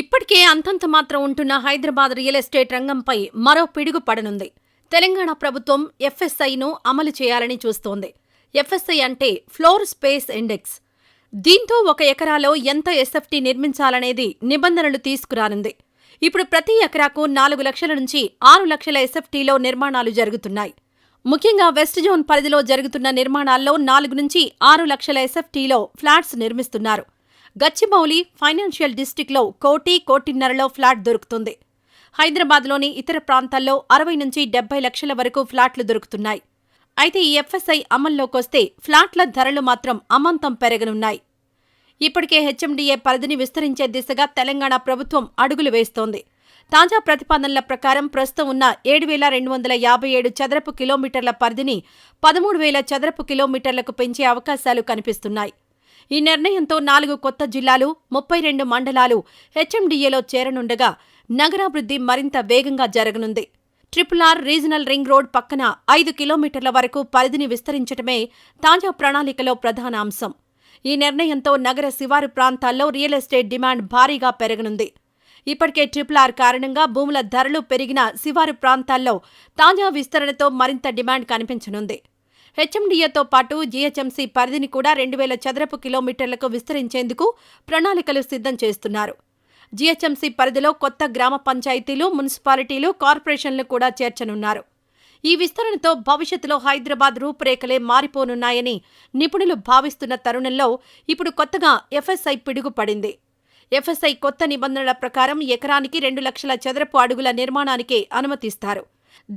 ఇప్పటికే అంతంత మాత్రం ఉంటున్న హైదరాబాద్ రియల్ ఎస్టేట్ రంగంపై మరో పిడుగు పడనుంది. తెలంగాణ ప్రభుత్వం ఎఫ్ఎస్ఐను అమలు చేయాలని చూస్తోంది. ఎఫ్ఎస్ఐ అంటే ఫ్లోర్ స్పేస్ ఇండెక్స్. దీంతో ఒక ఎకరాలో ఎంత ఎస్ఎఫ్టీ నిర్మించాలనేది నిబంధనలు తీసుకురానుంది. ఇప్పుడు ప్రతి ఎకరాకు 4 లక్షల నుంచి 6 లక్షల ఎస్ఎఫ్టీలో నిర్మాణాలు జరుగుతున్నాయి. ముఖ్యంగా వెస్ట్ జోన్ పరిధిలో జరుగుతున్న నిర్మాణాల్లో 4 నుంచి 6 లక్షల ఎస్ఎఫ్టీలో ఫ్లాట్స్ నిర్మిస్తున్నారు. గచ్చిబౌలి ఫైనాన్షియల్ డిస్టిక్లో 1,00,00,000 ఫ్లాట్ దొరుకుతుంది. హైదరాబాద్లోని ఇతర ప్రాంతాల్లో 60 నుంచి 70 లక్షల వరకు ఫ్లాట్లు దొరుకుతున్నాయి. అయితే ఈ ఎఫ్ఎస్ఐ అమల్లోకొస్తే ఫ్లాట్ల ధరలు మాత్రం అమాంతం పెరగనున్నాయి. ఇప్పటికే హెచ్ఎండిఏ పరిధిని విస్తరించే దిశగా తెలంగాణ ప్రభుత్వం అడుగులు వేస్తోంది. తాజా ప్రతిపాదనల ప్రకారం ప్రస్తుతం ఉన్న 7,257 చదరపు కిలోమీటర్ల పరిధిని 13,000 చదరపు కిలోమీటర్లకు పెంచే అవకాశాలు కనిపిస్తున్నాయి. ఈ నిర్ణయంతో 4 కొత్త జిల్లాలు, 32 మండలాలు హెచ్ఎండిఏలో చేరనుండగా నగరాభివృద్ధి మరింత వేగంగా జరగనుంది. RRR రీజనల్ రింగ్ రోడ్ పక్కన 5 కిలోమీటర్ల వరకు పరిధిని విస్తరించడమే తాజా ప్రణాళికలో ప్రధాన అంశం. ఈ నిర్ణయంతో నగర శివారు ప్రాంతాల్లో రియల్ ఎస్టేట్ డిమాండ్ భారీగా పెరగనుంది. ఇప్పటికే RRR కారణంగా భూముల ధరలు పెరిగిన శివారు ప్రాంతాల్లో తాజా విస్తరణతో మరింత డిమాండ్ కనిపించనుంది. హెచ్ఎండిఏతో పాటు జీహెచ్ఎంసీ పరిధిని కూడా 2,000 చదరపు కిలోమీటర్లకు విస్తరించేందుకు ప్రణాళికలు సిద్ధం చేస్తున్నారు. జీహెచ్ఎంసీ పరిధిలో కొత్త గ్రామ పంచాయతీలు, మున్సిపాలిటీలు, కార్పొరేషన్లు కూడా చేర్చనున్నారు. ఈ విస్తరణతో భవిష్యత్తులో హైదరాబాద్ రూపురేఖలే మారిపోనున్నాయని నిపుణులు భావిస్తున్న తరుణంలో ఇప్పుడు కొత్తగా ఎఫ్ఎస్ఐ పిడుగు పడింది. ఎఫ్ఎస్ఐ కొత్త నిబంధనల ప్రకారం ఎకరానికి 2 లక్షల చదరపు అడుగుల నిర్మాణానికే అనుమతిస్తారు.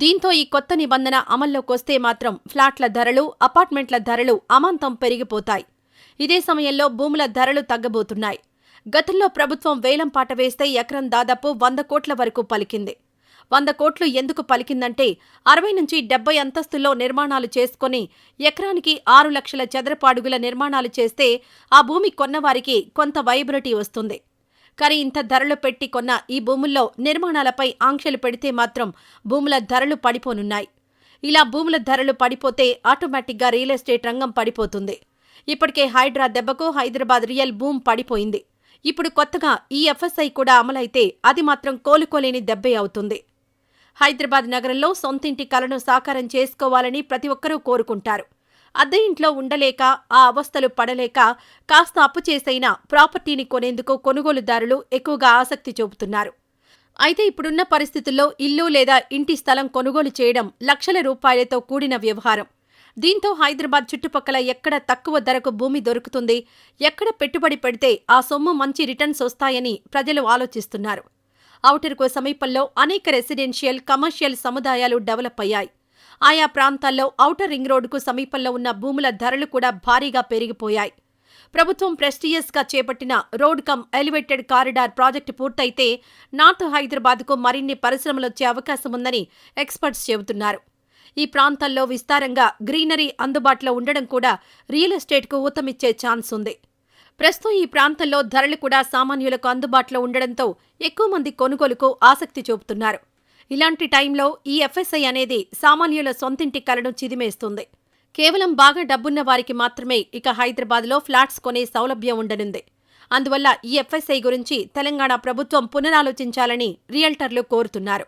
దీంతో ఈ కొత్త నిబంధన అమల్లోకొస్తే మాత్రం ఫ్లాట్ల ధరలు, అపార్ట్మెంట్ల ధరలు అమాంతం పెరిగిపోతాయి. ఇదే సమయంలో భూముల ధరలు తగ్గబోతున్నాయి. గతంలో ప్రభుత్వం వేలంపాట వేస్తే ఎకరం దాదాపు 100 కోట్ల వరకు పలికింది. 100 కోట్లు ఎందుకు పలికిందంటే 60 నుంచి 70 అంతస్తుల్లో నిర్మాణాలు చేసుకుని ఎకరానికి 6 లక్షల చదరపు అడుగుల నిర్మాణాలు చేస్తే ఆ భూమి కొన్నవారికి కొంత వైబిలిటీ వస్తుంది. కానీ ఇంత ధరలు పెట్టి కొన్న ఈ భూముల్లో నిర్మాణాలపై ఆంక్షలు పెడితే మాత్రం భూముల ధరలు పడిపోనున్నాయి. ఇలా భూముల ధరలు పడిపోతే ఆటోమేటిక్గా రియల్ ఎస్టేట్ రంగం పడిపోతుంది. ఇప్పటికే హైడ్రా దెబ్బకు హైదరాబాద్ రియల్ బూమ్ పడిపోయింది. ఇప్పుడు కొత్తగా ఈ ఎఫ్ఎస్ఐ కూడా అమలైతే అది మాత్రం కోలుకోలేని దెబ్బే అవుతుంది. హైదరాబాద్ నగరంలో సొంతింటి కలను సాకారం చేసుకోవాలని ప్రతి ఒక్కరూ కోరుకుంటారు. అద్దె ఇంట్లో ఉండలేక, ఆ అవస్థలు పడలేక కాస్త అప్పు చేసైనా ప్రాపర్టీని కొనేందుకు కొనుగోలుదారులు ఎక్కువగా ఆసక్తి చూపుతున్నారు. అయితే ఇప్పుడున్న పరిస్థితుల్లో ఇల్లు లేదా ఇంటి స్థలం కొనుగోలు చేయడం లక్షల రూపాయలతో కూడిన వ్యవహారం. దీంతో హైదరాబాద్ చుట్టుపక్కల ఎక్కడ తక్కువ ధరకు భూమి దొరుకుతుంది, ఎక్కడ పెట్టుబడి పెడితే ఆ సొమ్ము మంచి రిటర్న్స్ వస్తాయని ప్రజలు ఆలోచిస్తున్నారు. ఔటర్కు సమీపంలో అనేక రెసిడెన్షియల్, కమర్షియల్ సముదాయాలు డెవలప్ అయ్యాయి. ఆయా ప్రాంతాల్లో ఔటర్ రింగ్ రోడ్డుకు సమీపంలో ఉన్న భూముల ధరలు కూడా భారీగా పెరిగిపోయాయి. ప్రభుత్వం ప్రెస్టీజియస్గా చేపట్టిన road come elevated corridor project పూర్తయితే నార్త్ హైదరాబాద్కు మరిన్ని పరిశ్రమలొచ్చే అవకాశముందని ఎక్స్పర్ట్స్ చెబుతున్నారు. ఈ ప్రాంతాల్లో విస్తారంగా గ్రీనరీ అందుబాటులో ఉండడం కూడా రియల్ ఎస్టేట్కు ఊతమిచ్చే ఛాన్స్ ఉంది. ప్రస్తుతం ఈ ప్రాంతంలో ధరలు కూడా సామాన్యులకు అందుబాటులో ఉండడంతో ఎక్కువ మంది కొనుగోలుకు ఆసక్తి చూపుతున్నారు. ఇలాంటి టైంలో ఈ ఎఫ్ఎస్ఐ అనేది సామాన్యుల సొంతింటి కలను చిదిమేస్తుంది. కేవలం బాగా డబ్బున్న వారికి మాత్రమే ఇక హైదరాబాద్లో ఫ్లాట్స్ కొనే సౌలభ్యం ఉండనుంది. అందువల్ల ఈ ఎఫ్ఎస్ఐ గురించి తెలంగాణ ప్రభుత్వం పునరాలోచించాలని రియల్టర్లు కోరుతున్నారు.